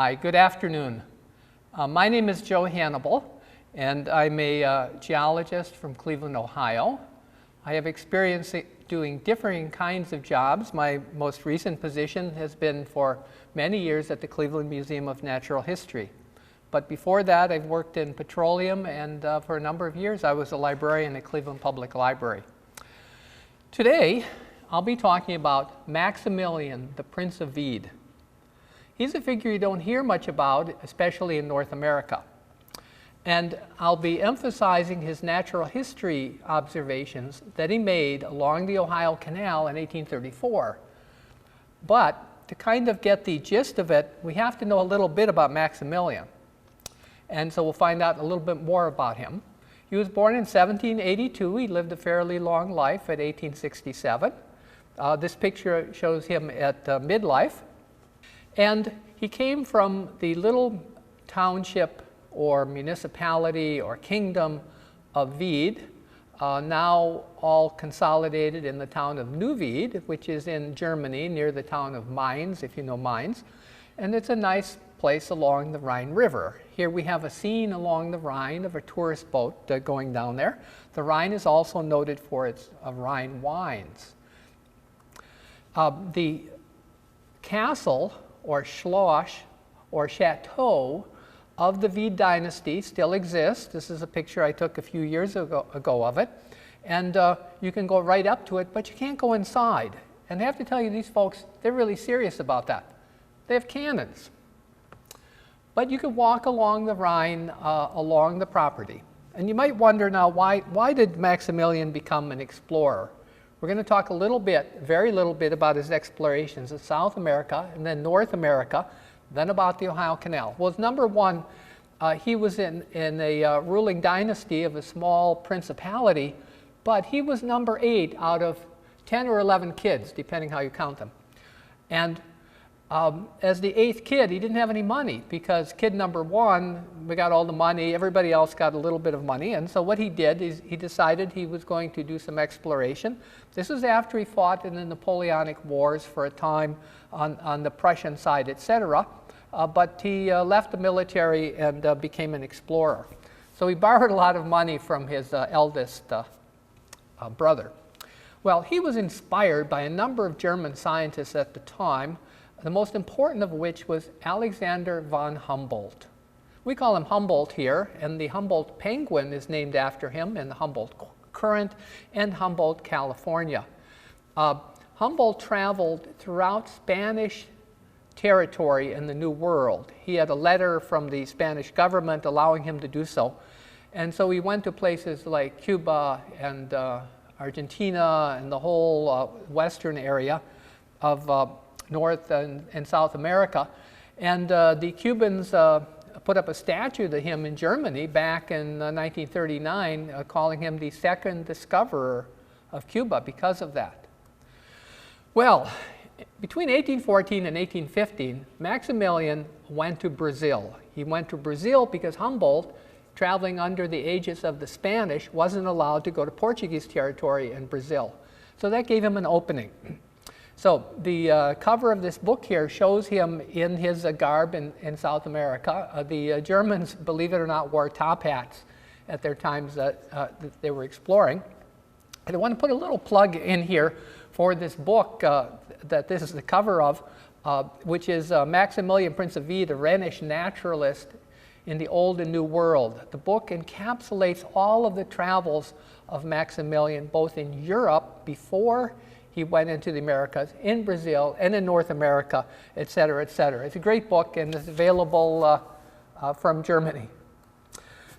Hi, good afternoon. My name is Joe Hannibal, and I'm a geologist from Cleveland, Ohio. I have experience doing differing kinds of jobs. My most recent position has been for many years at the Cleveland Museum of Natural History. But before that, I've worked in petroleum, and for a number of years, I was a librarian at Cleveland Public Library. Today, I'll be talking about Maximilian, the Prince of Wied. He's a figure you don't hear much about, especially in North America. And I'll be emphasizing his natural history observations that he made along the Ohio Canal in 1834. But to kind of get the gist of it, we have to know a little bit about Maximilian. And so we'll find out a little bit more about him. He was born in 1782. He lived a fairly long life at 1867. This picture shows him at midlife. And he came from the little township or municipality or kingdom of Wied, now all consolidated in the town of Neuwied, which is in Germany near the town of Mainz, if you know Mainz. And it's a nice place along the Rhine River. Here we have a scene along the Rhine of a tourist boat going down there. The Rhine is also noted for its Rhine wines. The castle or schloss or chateau of the Wied dynasty still exists. This is a picture I took a few years ago of it. And you can go right up to it, but you can't go inside. And I have to tell you, these folks, they're really serious about that. They have cannons. But you can walk along the Rhine, along the property. And you might wonder now, why did Maximilian become an explorer? We're going to talk a little bit, very little bit, about his explorations of South America and then North America, then about the Ohio Canal. Well, number one, he was in a ruling dynasty of a small principality, but he was number 8 out of 10 or 11 kids, depending how you count them. And as the 8th kid, he didn't have any money because kid number 1, we got all the money, everybody else got a little bit of money. And so what he did is he decided he was going to do some exploration. This was after he fought in the Napoleonic Wars for a time on the Prussian side, etc. But he left the military and became an explorer. So he borrowed a lot of money from his eldest brother. Well, he was inspired by a number of German scientists at the time, the most important of which was Alexander von Humboldt. We call him Humboldt here, and the Humboldt penguin is named after him in the Humboldt Current and Humboldt, California. Humboldt traveled throughout Spanish territory in the New World. He had a letter from the Spanish government allowing him to do so. And so he went to places like Cuba and Argentina and the whole western area of North and South America. And the Cubans put up a statue to him in Germany back in 1939, calling him the second discoverer of Cuba because of that. Well, between 1814 and 1815, Maximilian went to Brazil. He went to Brazil because Humboldt, traveling under the aegis of the Spanish, wasn't allowed to go to Portuguese territory in Brazil. So that gave him an opening. So the cover of this book here shows him in his garb in South America. The Germans, believe it or not, wore top hats at their times that they were exploring. And I want to put a little plug in here for this book that this is the cover of, which is Maximilian, Prince of Wied, a Rhenish naturalist in the Old and New World. The book encapsulates all of the travels of Maximilian, both in Europe before he went into the Americas, in Brazil, and in North America, et cetera, et cetera. It's a great book, and it's available from Germany.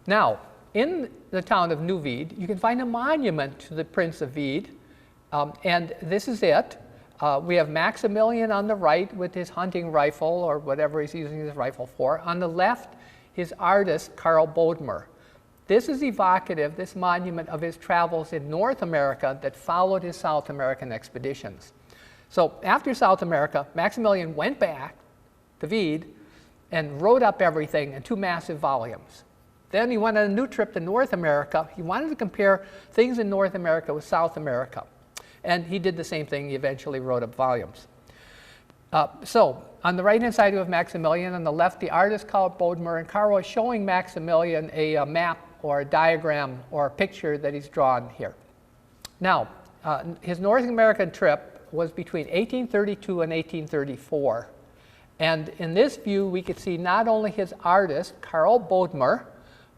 Now, in the town of Neuwied, you can find a monument to the Prince of Wied, and this is it. We have Maximilian on the right with his hunting rifle, or whatever he's using his rifle for. On the left, his artist, Carl Bodmer. This is evocative, this monument, of his travels in North America that followed his South American expeditions. So after South America, Maximilian went back to Wied and wrote up everything in 2 massive volumes. Then he went on a new trip to North America. He wanted to compare things in North America with South America. And he did the same thing. He eventually wrote up volumes. So on the right-hand side, we have Maximilian. On the left, the artist Karl Bodmer. And Karl is showing Maximilian a map or a diagram or a picture that he's drawn here. Now, his North American trip was between 1832 and 1834. And in this view, we could see not only his artist, Karl Bodmer,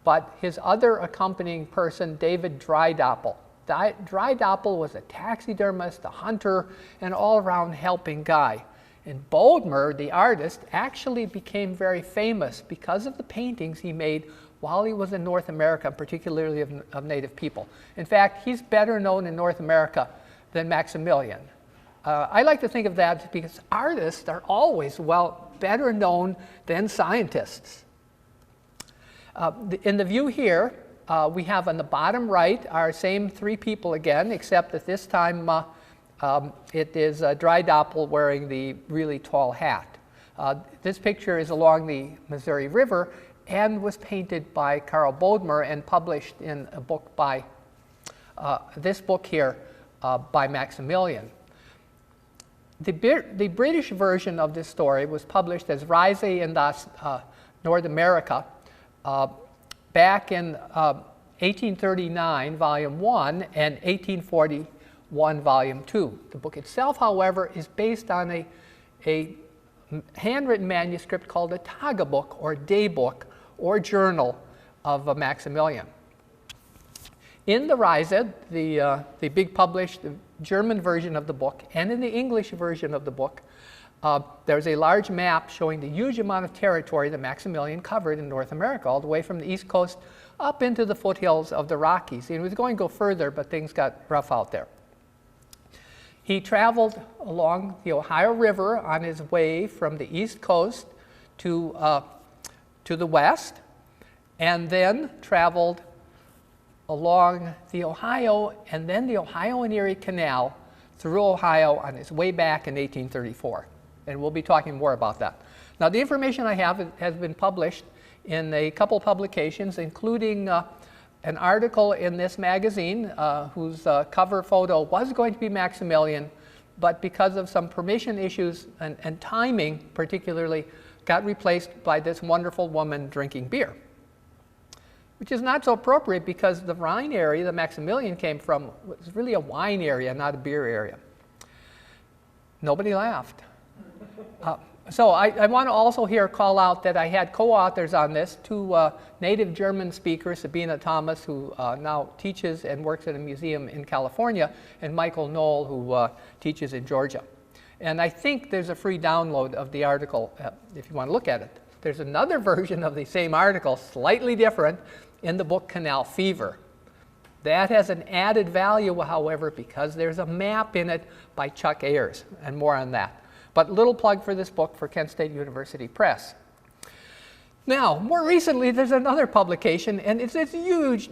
but his other accompanying person, David Drydoppel. Drydoppel was a taxidermist, a hunter, an all-around helping guy. And Bodmer, the artist, actually became very famous because of the paintings he made while he was in North America, particularly of native people. In fact, he's better known in North America than Maximilian. I like to think of that because artists are always, well, better known than scientists. In the view here, we have on the bottom right our same three people again, except that this time it is Drydoppel wearing the really tall hat. This picture is along the Missouri River and was painted by Karl Bodmer and published in a book by, this book here, by Maximilian. The British version of this story was published as Reise in das North America back in 1839, Volume 1, and 1841, Volume 2. The book itself, however, is based on a handwritten manuscript called a Tagebuch, or Daybook, or Journal of Maximilian. In the Reise, the big published German version of the book, and in the English version of the book, there's a large map showing the huge amount of territory that Maximilian covered in North America, all the way from the East Coast up into the foothills of the Rockies. He was going to go further, but things got rough out there. He traveled along the Ohio River on his way from the East Coast to the west, and then traveled along the Ohio and then the Ohio and Erie Canal through Ohio on his way back in 1834. And we'll be talking more about that. Now, the information I have has been published in a couple publications, including an article in this magazine whose cover photo was going to be Maximilian, but because of some permission issues and timing particularly, got replaced by this wonderful woman drinking beer, which is not so appropriate because the Rhine area that Maximilian came from was really a wine area, not a beer area. Nobody laughed. So I want to also here call out that I had co-authors on this, two native German speakers, Sabina Thomas, who now teaches and works at a museum in California, and Michael Knoll, who teaches in Georgia. And I think there's a free download of the article if you want to look at it. There's another version of the same article, slightly different, in the book Canal Fever. That has an added value, however, because there's a map in it by Chuck Ayers, and more on that. But little plug for this book for Kent State University Press. Now, more recently, there's another publication, and it's this huge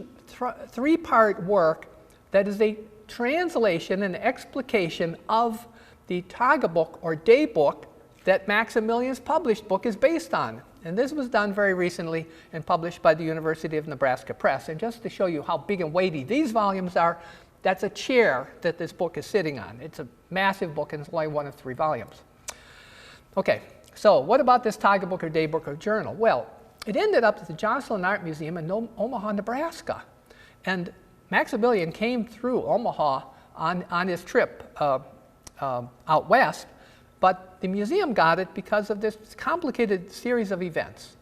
three-part work that is a translation and explication of the Tagebuch, or Daybook, that Maximilian's published book is based on. And this was done very recently and published by the University of Nebraska Press. And just to show you how big and weighty these volumes are, that's a chair that this book is sitting on. It's a massive book, and it's only one of 3 volumes. Okay, so what about this Tagebuch or Daybook or Journal? Well, it ended up at the Joslin Art Museum in Omaha, Nebraska. And Maximilian came through Omaha on his trip out west, but the museum got it because of this complicated series of events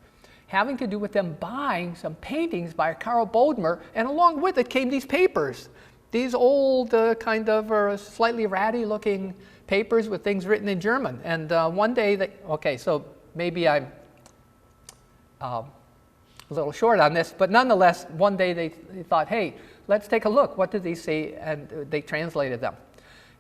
having to do with them buying some paintings by Karl Bodmer, and along with it came these papers, these old kind of slightly ratty-looking papers with things written in German. And one day, okay, so maybe I'm a little short on this, but nonetheless, one day they thought, hey, let's take a look. What did they say? And they translated them.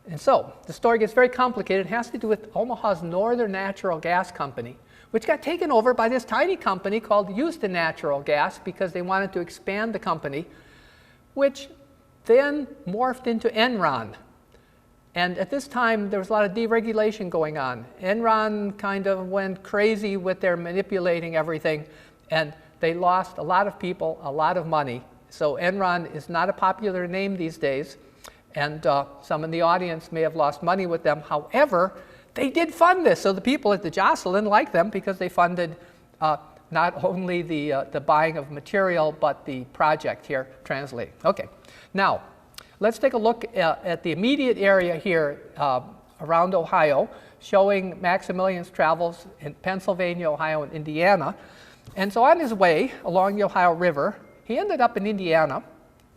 And so the story gets very complicated. It has to do with Omaha's Northern Natural Gas Company, which got taken over by this tiny company called Houston Natural Gas because they wanted to expand the company, which then morphed into Enron. And at this time, there was a lot of deregulation going on. Enron kind of went crazy with their manipulating everything, and they lost a lot of people, a lot of money. So Enron is not a popular name these days, and some in the audience may have lost money with them. However, they did fund this. So the people at the Jocelyn liked them because they funded not only the buying of material, but the project here translating. Okay, now let's take a look at the immediate area here around Ohio, showing Maximilian's travels in Pennsylvania, Ohio, and Indiana. And so on his way along the Ohio River, he ended up in Indiana.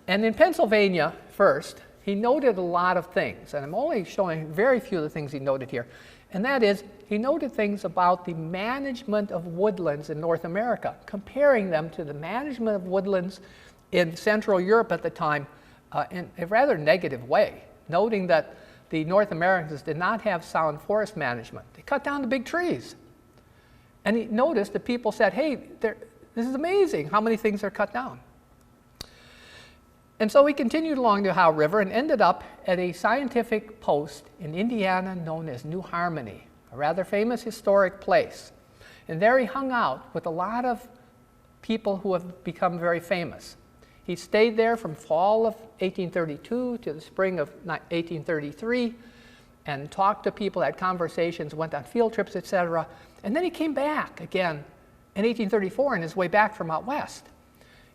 And in Pennsylvania first, he noted a lot of things. And I'm only showing very few of the things he noted here. And that is, he noted things about the management of woodlands in North America, comparing them to the management of woodlands in Central Europe at the time in a rather negative way, noting that the North Americans did not have sound forest management. They cut down the big trees. And he noticed that people said, hey, this is amazing how many things are cut down. And so he continued along the Ohio River and ended up at a scientific post in Indiana known as New Harmony, a rather famous historic place. And there he hung out with a lot of people who have become very famous. He stayed there from fall of 1832 to the spring of 1833 and talked to people, had conversations, went on field trips, etc. And then he came back again in 1834 on his way back from out west.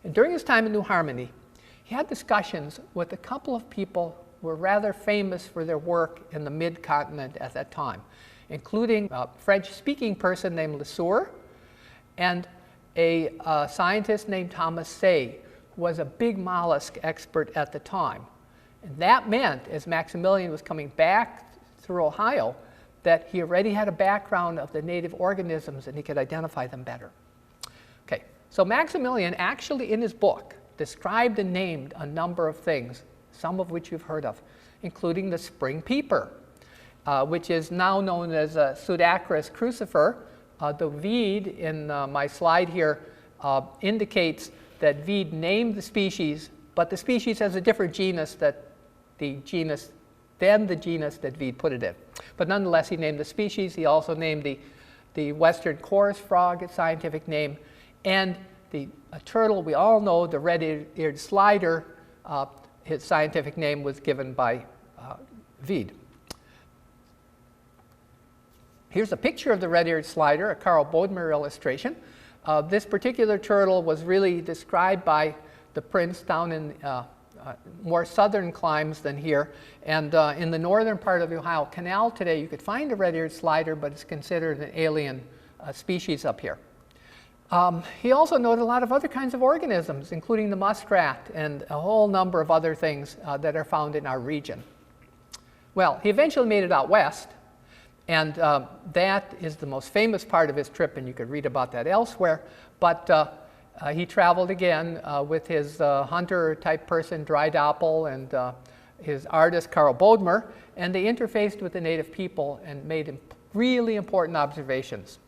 And during his time in New Harmony, he had discussions with a couple of people who were rather famous for their work in the mid-continent at that time, including a French-speaking person named Lesueur and a scientist named Thomas Say, who was a big mollusk expert at the time. And that meant, as Maximilian was coming back through Ohio, that he already had a background of the native organisms and he could identify them better. Okay, so Maximilian actually in his book described and named a number of things, some of which you've heard of, including the spring peeper, which is now known as Pseudacris crucifer. The Wied in my slide here indicates that Wied named the species, but the species has a different genus than the genus that Wied put it in. But nonetheless, he named the species. He also named the western chorus frog, its scientific name, and a turtle we all know, the red-eared slider, his scientific name was given by Wied. Here's a picture of the red-eared slider, a Carl Bodmer illustration. This particular turtle was really described by the Prince down in more southern climes than here. And in the northern part of the Ohio Canal today, you could find a red-eared slider, but it's considered an alien species up here. He also noted a lot of other kinds of organisms, including the muskrat and a whole number of other things that are found in our region. Well, he eventually made it out west, and that is the most famous part of his trip, and you could read about that elsewhere. But he traveled again with his hunter-type person, Guidebook, and his artist, Carl Bodmer, and they interfaced with the native people and made really important observations.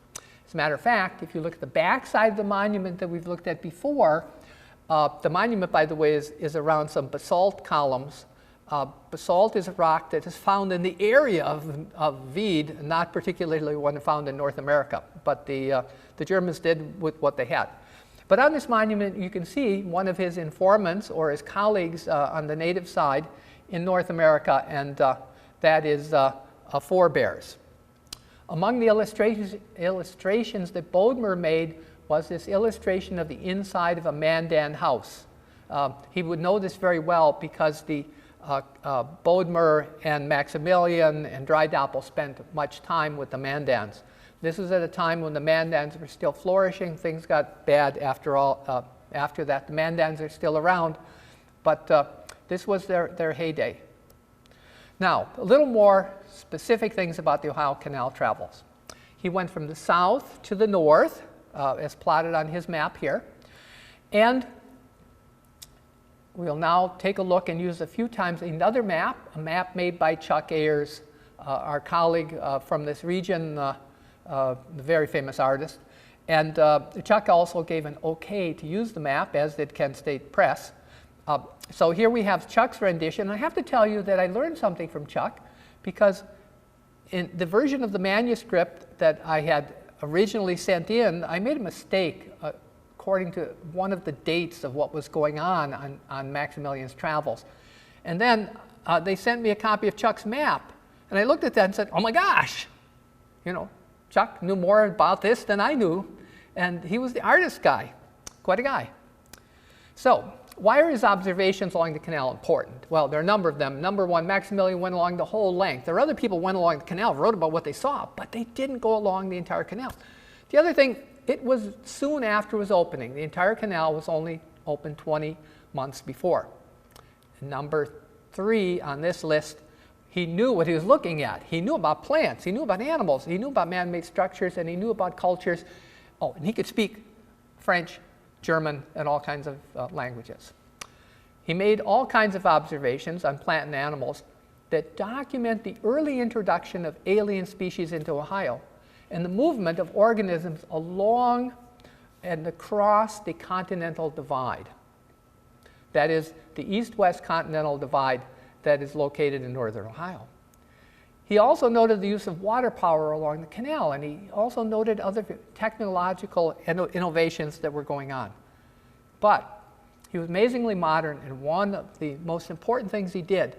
As a matter of fact, if you look at the back side of the monument that we've looked at before, the monument, by the way, is around some basalt columns. Basalt is a rock that is found in the area of Wied, not particularly one found in North America, but the Germans did with what they had. But on this monument, you can see one of his informants or his colleagues on the native side in North America, and that is forebears. Among the illustrations that Bodmer made was this illustration of the inside of a Mandan house. He would know this very well because the Bodmer and Maximilian and Guidebook spent much time with the Mandans. This was at a time when the Mandans were still flourishing. Things got bad after that. The Mandans are still around, but this was their heyday. Now, a little more specific things about the Ohio Canal travels. He went from the south to the north, as plotted on his map here. And we'll now take a look and use a few times another map, a map made by Chuck Ayers, our colleague from this region, the very famous artist. And Chuck also gave an okay to use the map, as did Kent State Press. So here we have Chuck's rendition. I have to tell you that I learned something from Chuck, because in the version of the manuscript that I had originally sent in, I made a mistake according to one of the dates of what was going on Maximilian's travels. And then they sent me a copy of Chuck's map. And I looked at that and said, oh my gosh, you know, Chuck knew more about this than I knew, and he was the artist guy, quite a guy. So, why are his observations along the canal important? Well, there are a number of them. Number one, Maximilian went along the whole length. There are other people who went along the canal, wrote about what they saw, but they didn't go along the entire canal. The other thing, it was soon after it was opening. The entire canal was only open 20 months before. And number three on this list, he knew what he was looking at. He knew about plants, he knew about animals, he knew about man-made structures, and he knew about cultures. Oh, and he could speak French, German, and all kinds of languages. He made all kinds of observations on plant and animals that document the early introduction of alien species into Ohio and the movement of organisms along and across the continental divide. That is, the east-west continental divide that is located in northern Ohio. He also noted the use of water power along the canal, and he also noted other technological innovations that were going on. But he was amazingly modern, and one of the most important things he did,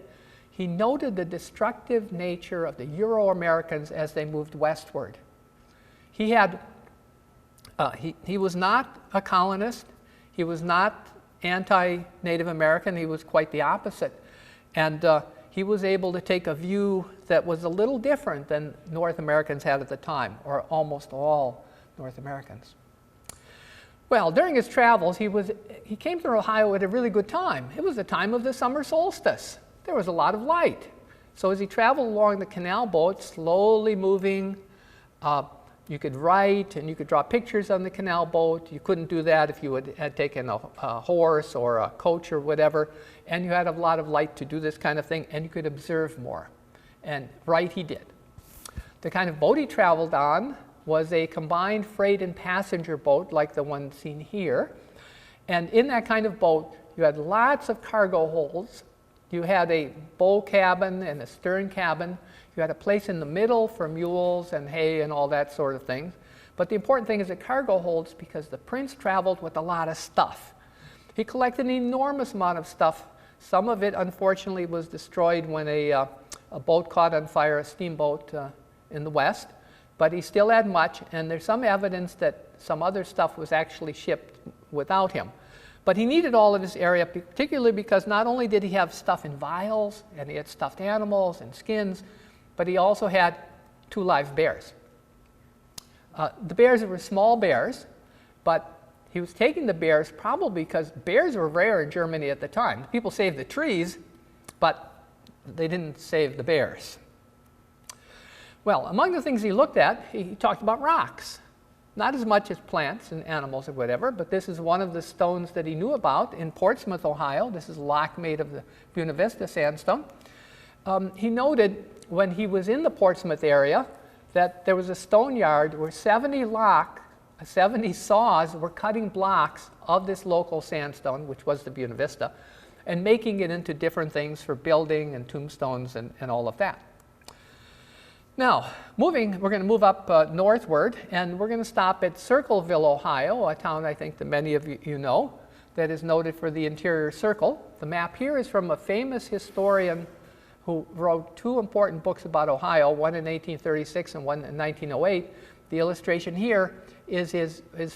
he noted the destructive nature of the Euro-Americans as they moved westward. He was not a colonist, he was not anti-Native American, he was quite the opposite. And he was able to take a view that was a little different than North Americans had at the time, or almost all North Americans. Well, during his travels, he came to Ohio at a really good time. It was the time of the summer solstice. There was a lot of light. So as he traveled along the canal boat, slowly moving, you could write and you could draw pictures on the canal boat. You couldn't do that if you had taken a horse or a coach or whatever, and you had a lot of light to do this kind of thing, and you could observe more. And write he did. The kind of boat he traveled on was a combined freight and passenger boat like the one seen here. And in that kind of boat, you had lots of cargo holds. You had a bow cabin and a stern cabin. You had a place in the middle for mules and hay and all that sort of thing. But the important thing is the cargo holds, because the prince traveled with a lot of stuff. He collected an enormous amount of stuff. Some of it, unfortunately, was destroyed when a boat caught on fire, a steamboat in the west. But he still had much, and there's some evidence that some other stuff was actually shipped without him. But he needed all of this area, particularly because not only did he have stuff in vials, and he had stuffed animals and skins, but he also had 2 live bears. The bears were small bears, but he was taking the bears probably because bears were rare in Germany at the time. People saved the trees, but they didn't save the bears. Well, among the things he looked at, he talked about rocks. Not as much as plants and animals or whatever, but this is one of the stones that he knew about in Portsmouth, Ohio. This is lock made of the Buena Vista sandstone. He noted when he was in the Portsmouth area that there was a stone yard where 70 saws were cutting blocks of this local sandstone, which was the Buena Vista, and making it into different things for building and tombstones and all of that. Now, we're going to move up northward, and we're going to stop at Circleville, Ohio, a town I think that many of you know, that is noted for the interior circle. The map here is from a famous historian who wrote 2 important books about Ohio, one in 1836 and one in 1908. The illustration here is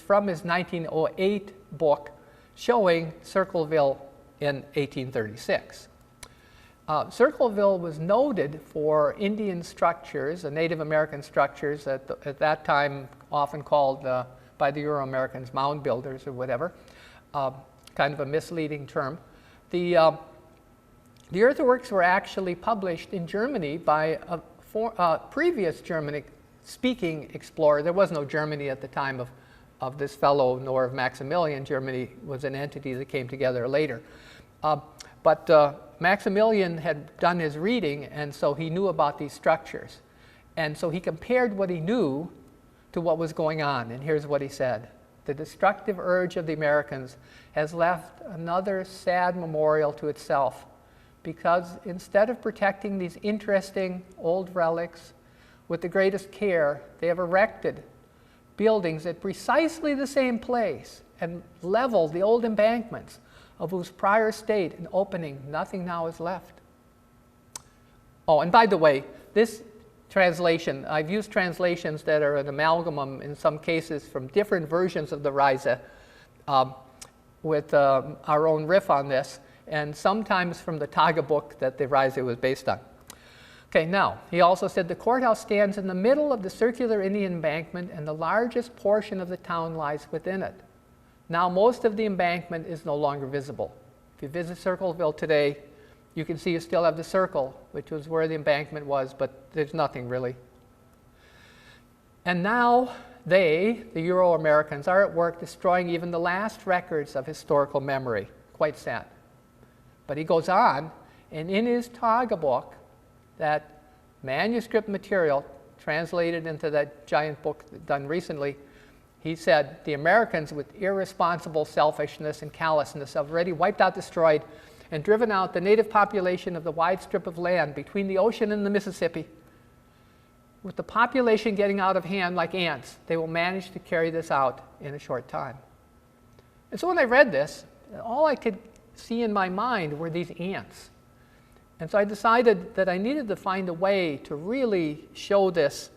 from his 1908 book showing Circleville in 1836. Circleville was noted for Indian structures, Native American structures at that time often called by the Euro-Americans mound builders or whatever, kind of a misleading term. The earthworks were actually published in Germany by a previous Germanic-speaking explorer. There was no Germany at the time of this fellow, nor of Maximilian. Germany was an entity that came together later. But Maximilian had done his reading, and so he knew about these structures. And so he compared what he knew to what was going on. And here's what he said. The destructive urge of the Americans has left another sad memorial to itself, because instead of protecting these interesting old relics with the greatest care, they have erected buildings at precisely the same place and leveled the old embankments, of whose prior state and opening nothing now is left. Oh, and by the way, this translation. I've used translations that are an amalgam in some cases from different versions of the Risa with our own riff on this, and sometimes from the Guidebook that the Risa was based on. Okay, now, he also said the courthouse stands in the middle of the circular Indian embankment and the largest portion of the town lies within it. Now, most of the embankment is no longer visible. If you visit Circleville today, you can see you still have the circle, which was where the embankment was, but there's nothing really. And now they, the Euro-Americans, are at work destroying even the last records of historical memory. Quite sad. But he goes on, and in his Guidebook, that manuscript material translated into that giant book done recently, he said, the Americans with irresponsible selfishness and callousness have already wiped out, destroyed, and driven out the native population of the wide strip of land between the ocean and the Mississippi. With the population getting out of hand like ants, they will manage to carry this out in a short time. And so when I read this, all I could see in my mind were these ants. And so I decided that I needed to find a way to really show this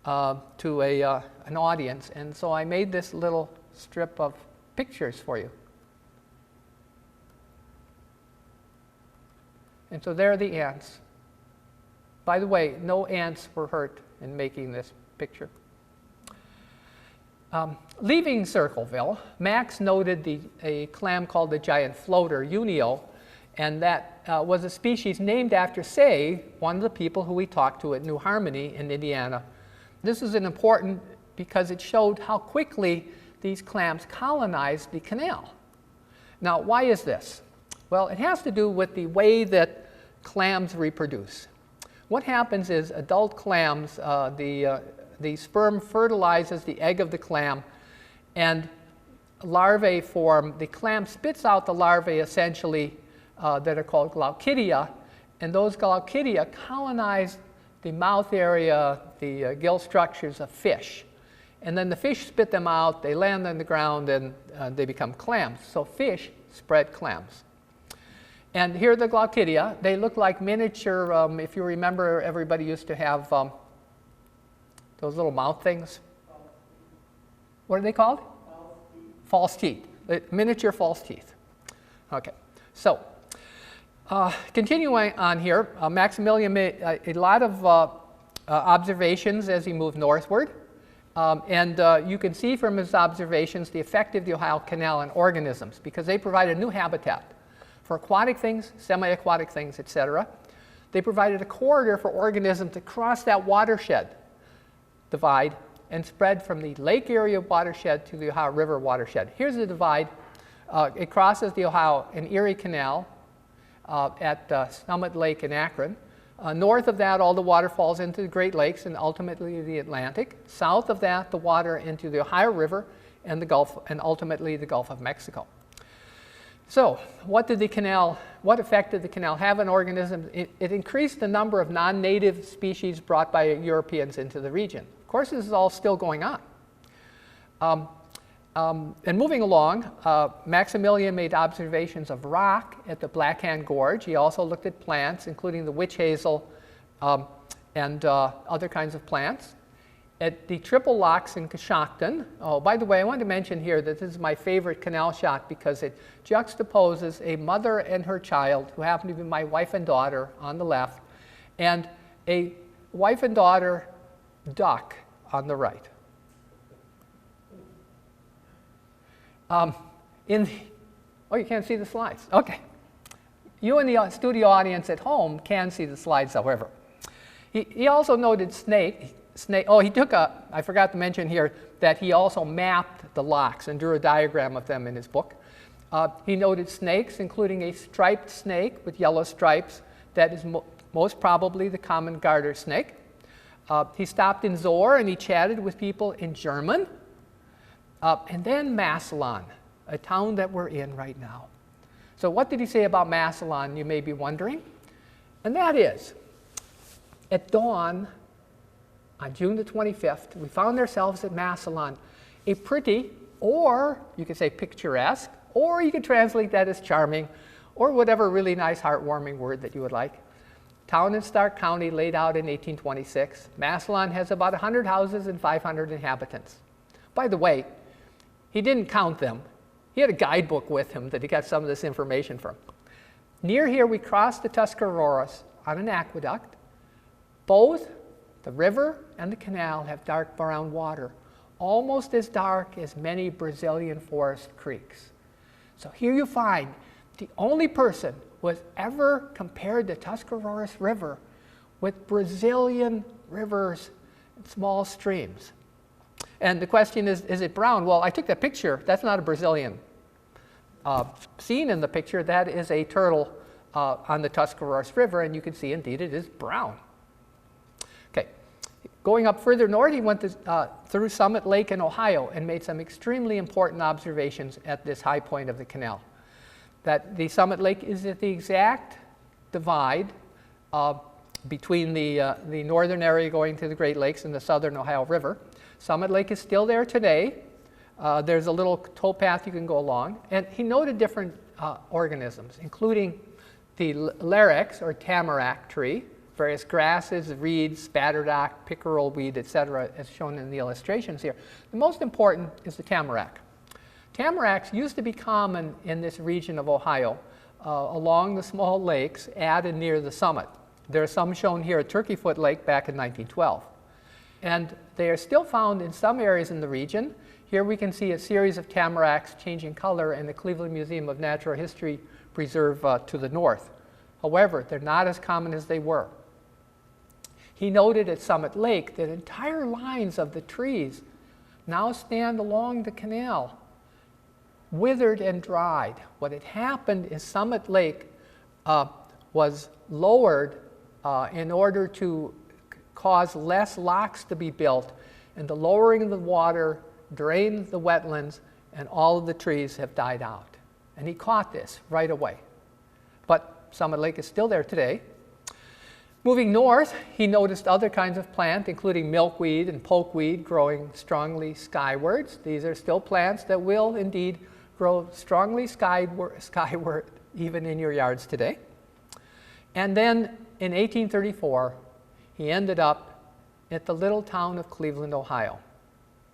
to an audience. And so I made this little strip of pictures for you. And so there are the ants. By the way, no ants were hurt in making this picture. Leaving Circleville, Max noted a clam called the giant floater, Unio, and that was a species named after, say, one of the people who we talked to at New Harmony in Indiana. This is important because it showed how quickly these clams colonized the canal. Now, why is this? Well, it has to do with the way that clams reproduce. What happens is adult clams, the sperm fertilizes the egg of the clam, and larvae form. The clam spits out the larvae essentially that are called glaucidia, and those glaucidia colonize the mouth area, the gill structures of fish. And then the fish spit them out, they land on the ground, and they become clams. So fish spread clams. And here are the glaucidia. They look like miniature, if you remember, everybody used to have those little mouth things. What are they called? False teeth. Miniature false teeth. Okay, so continuing on here, Maximilian made a lot of observations as he moved northward. And you can see from his observations the effect of the Ohio Canal on organisms, because they provide a new habitat for aquatic things, semi-aquatic things, etc. They provided a corridor for organisms to cross that watershed divide and spread from the lake area watershed to the Ohio River watershed. Here's the divide. It crosses the Ohio and Erie Canal at Summit Lake in Akron. North of that, all the water falls into the Great Lakes and ultimately the Atlantic. South of that, the water into the Ohio River and the Gulf, and ultimately the Gulf of Mexico. So, what effect did the canal have on organisms? It increased the number of non-native species brought by Europeans into the region. Of course, this is all still going on. And moving along, Maximilian made observations of rock at the Black Hand Gorge. He also looked at plants, including the witch hazel and other kinds of plants. At the Triple Locks in Coshocton, oh, by the way, I wanted to mention here that this is my favorite canal shot because it juxtaposes a mother and her child, who happen to be my wife and daughter on the left, and a wife and daughter duck on the right. Oh, you can't see the slides. Okay. You in the studio audience at home can see the slides, however. He also noted snake. Oh, I forgot to mention here that he also mapped the locks and drew a diagram of them in his book. He noted snakes, including a striped snake with yellow stripes that is most probably the common garter snake. He stopped in Zor and he chatted with people in German. And then Massillon, a town that we're in right now. So what did he say about Massillon, you may be wondering? And that is, at dawn on June the 25th, we found ourselves at Massillon, a pretty, or you could say picturesque, or you could translate that as charming, or whatever really nice, heartwarming word that you would like, town in Stark County, laid out in 1826. Massillon has about 100 houses and 500 inhabitants. By the way, he didn't count them. He had a guidebook with him that he got some of this information from. Near here, we crossed the Tuscaroras on an aqueduct. Both the river and the canal have dark brown water, almost as dark as many Brazilian forest creeks. So here you find the only person who has ever compared the Tuscaroras River with Brazilian rivers and small streams. And the question is it brown? Well, I took that picture. That's not a Brazilian scene in the picture. That is a turtle on the Tuscaroras River, and you can see, indeed, it is brown. Okay, going up further north, he went through Summit Lake in Ohio and made some extremely important observations at this high point of the canal. That the Summit Lake is at the exact divide between the northern area going to the Great Lakes and the southern Ohio River. Summit Lake is still there today. There's a little towpath you can go along. And he noted different organisms, including the larix or tamarack tree, various grasses, reeds, spatterdock, pickerel weed, etc., as shown in the illustrations here. The most important is the tamarack. Tamaracks used to be common in this region of Ohio along the small lakes at and near the summit. There are some shown here at Turkeyfoot Lake back in 1912. And they are still found in some areas in the region. Here we can see a series of tamaracks changing color in the Cleveland Museum of Natural History Preserve to the north. However, they're not as common as they were. He noted at Summit Lake that entire lines of the trees now stand along the canal, withered and dried. What had happened is Summit Lake was lowered in order to cause less locks to be built, and the lowering of the water drained the wetlands, and all of the trees have died out. And he caught this right away. But Summit Lake is still there today. Moving north, he noticed other kinds of plant, including milkweed and pokeweed, growing strongly skywards. These are still plants that will indeed grow strongly skyward even in your yards today. And then in 1834, he ended up at the little town of Cleveland, Ohio.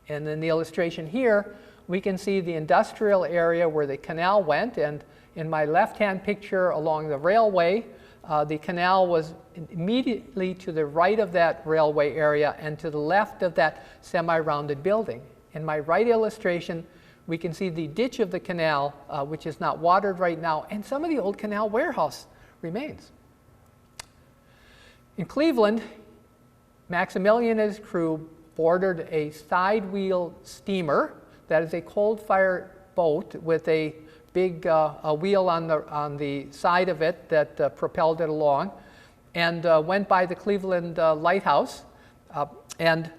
And in the illustration here, we can see the industrial area where the canal went, and in my left-hand picture along the railway, the canal was immediately to the right of that railway area and to the left of that semi-rounded building. In my right illustration, we can see the ditch of the canal, which is not watered right now, and some of the old canal warehouse remains. In Cleveland, Maximilian and his crew boarded a side-wheel steamer that is a coal-fired boat with a big wheel on the side of it that propelled it along, and went by the Cleveland lighthouse. And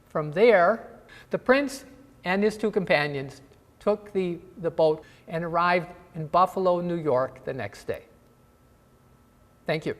from there, the prince and his two companions took the boat and arrived in Buffalo, New York the next day. Thank you.